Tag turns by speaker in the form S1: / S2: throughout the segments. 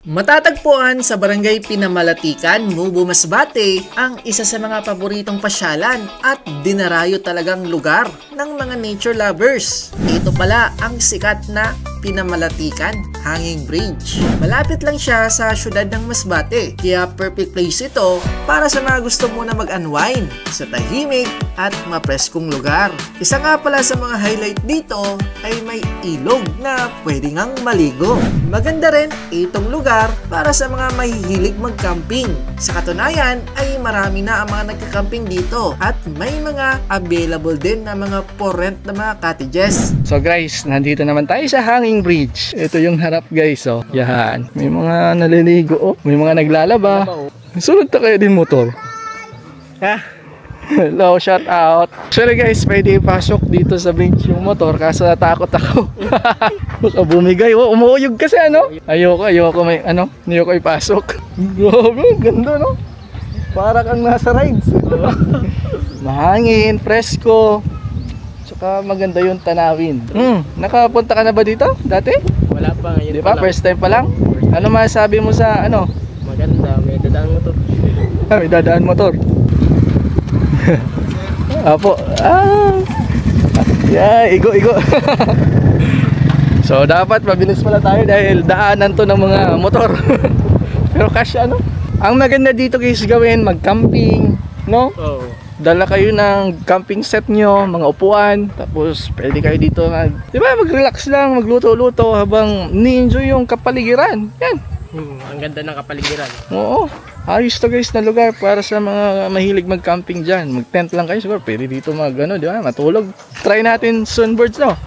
S1: Matatagpuan sa Barangay Pinamalatikan, Mubo, Masbate, ang isa sa mga paboritong pasyalan at dinarayo talagang lugar ng mga nature lovers. Ito pala ang sikat na Pinamalatikan Hanging Bridge. Malapit lang siya sa syudad ng Masbate, kaya perfect place ito para sa mga gusto muna mag-unwind sa tahimik at mapreskong lugar. Isa nga pala sa mga highlight dito ay may ilog na pwede ngang maligo. Maganda rin itong lugar para sa mga mahihilig mag-camping. Sa katunayan ay marami na ang mga nagka-camping dito at may mga available din na mga for rent na mga cottages.
S2: So guys, nandito naman tayo sa Hanging Bridge. Ito yung harap guys, oh. Yan. May mga naliligo, oh. May mga naglalaba. Sunod na kayo din motor. Ha? Hello, shout out. Actually guys, pwede ipasok dito sa bridge yung motor kaso natakot ako. Baka bumigay. Oh, umuuyog kasi ano. Ayoko may ano, ayoko ipasok. Grabe, ganda no. Para kang nasa rides. Mahangin, presko. Tsaka maganda yung tanawin. Nakapunta ka na ba dito dati?
S3: Wala pa ngayon.
S2: Di ba? First time pa lang? Ano masasabi mo sa ano?
S3: Maganda, may dadaan motor.
S2: May dadaan motor. Apo. Yeah, igo. So dapat mabilis pala tayo dahil daanan to ng mga motor. Pero kasya ano? Ang maganda dito guys gawin, mag-camping, no?
S3: Oo.
S2: Dala kayo ng camping set nyo, mga upuan, tapos pwede kayo dito mag-relax lang, magluto-luto habang ni-enjoy yung kapaligiran. Yan.
S3: Ang ganda ng kapaligiran.
S2: Oo. Ayos to guys na lugar para sa mga mahilig mag-camping dyan. Mag-tent lang kayo siguro. Pwede dito di ba? Matulog. Try natin sunbirds, no?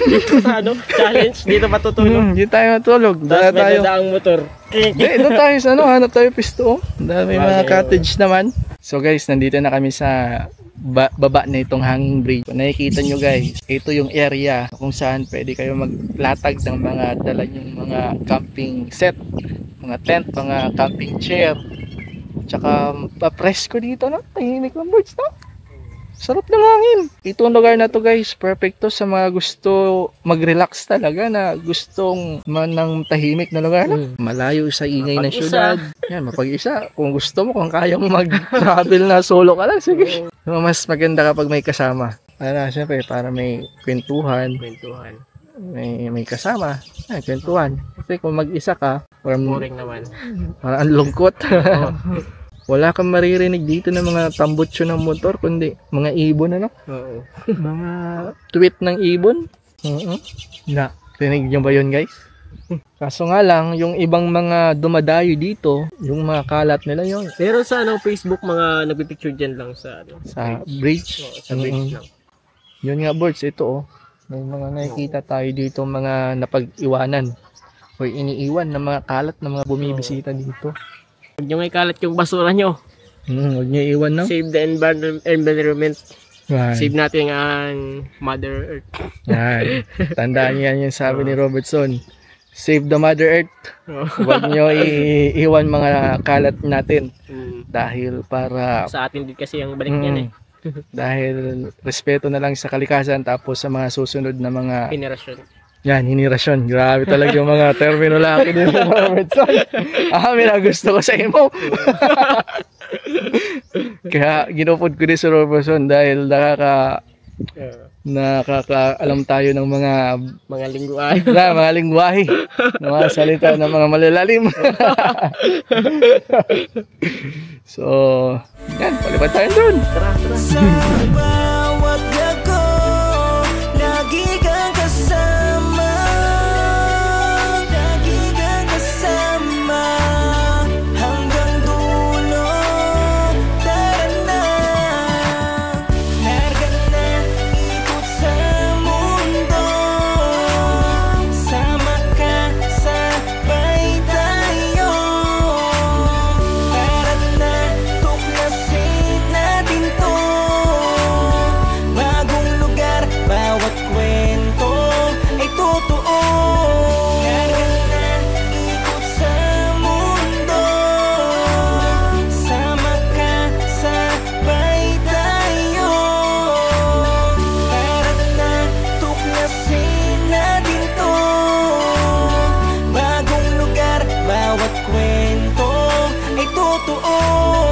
S3: Dito sa challenge, dito matutulog.
S2: Dito tayo matulog.
S3: Dala tayo. Dadaang motor.
S2: Dito tayo sa hanap tayo pisto. May mga cottage naman. So guys, nandito na kami sa baba na itong hanging bridge. Kung nakikita nyo guys, ito yung area kung saan pwede kayo maglatag ng mga dala yung mga camping set, mga tent, mga camping chair. Tsaka papresko dito, no? Tahimik ng birds, no? Sarap ng hangin. Itong lugar na to guys, perfect to sa mga gusto mag-relax talaga, na gustong ng tahimik na lugar, no? Malayo sa ingay ng syudad. Yan, mapag-isa. Kung gusto mo, kung kaya mo mag-travel na solo ka lang, sige. Mas maganda kapag may kasama. Siyempre, para may kwentuhan. May kasama. Kwentuhan. Kasi kung mag-isa ka,
S3: boring naman.
S2: Parang ang lungkot. Wala kang maririnig dito ng mga tambutsyo ng motor, kundi mga ibon, ano?
S3: Oo.
S2: Mga tweet ng ibon. Rinig nyo ba yun guys? Kaso nga lang, yung ibang mga dumadayo dito, yung mga kalat nila yun.
S3: Pero sa Facebook, mga nagpipicture dyan lang sa
S2: bridge.
S3: Oo, sa bridge lang.
S2: Yun nga birds, ito oh. May mga nakikita tayo dito, mga napag-iwanan o iniiwan ng mga kalat ng mga bumibisita dito.
S3: Huwag nyo nga ikalat yung basura nyo.
S2: Huwag nyo iwan, no?
S3: Save the environment.
S2: Right.
S3: Save natin ang Mother Earth.
S2: Yan. Tandaan yan yung sabi ni Robertson. Save the Mother Earth. Huwag nyo iiwan mga kalat natin. Dahil para...
S3: Sa atin din kasi ang balik yan eh.
S2: Dahil respeto na lang sa kalikasan, tapos sa mga susunod na mga...
S3: Henerasyon.
S2: Yan, henerasyon. Grabe talaga yung mga terminology din sa Robertson. Gusto ko sa imo. Kaya ginupod ko din sa Robertson dahil nakakaalam tayo ng mga
S3: lingwahe.
S2: Mga lingwahe. Ng mga salita ng mga malalalim. So, yan, palipad tayo dun.
S3: Tara.
S4: totoo.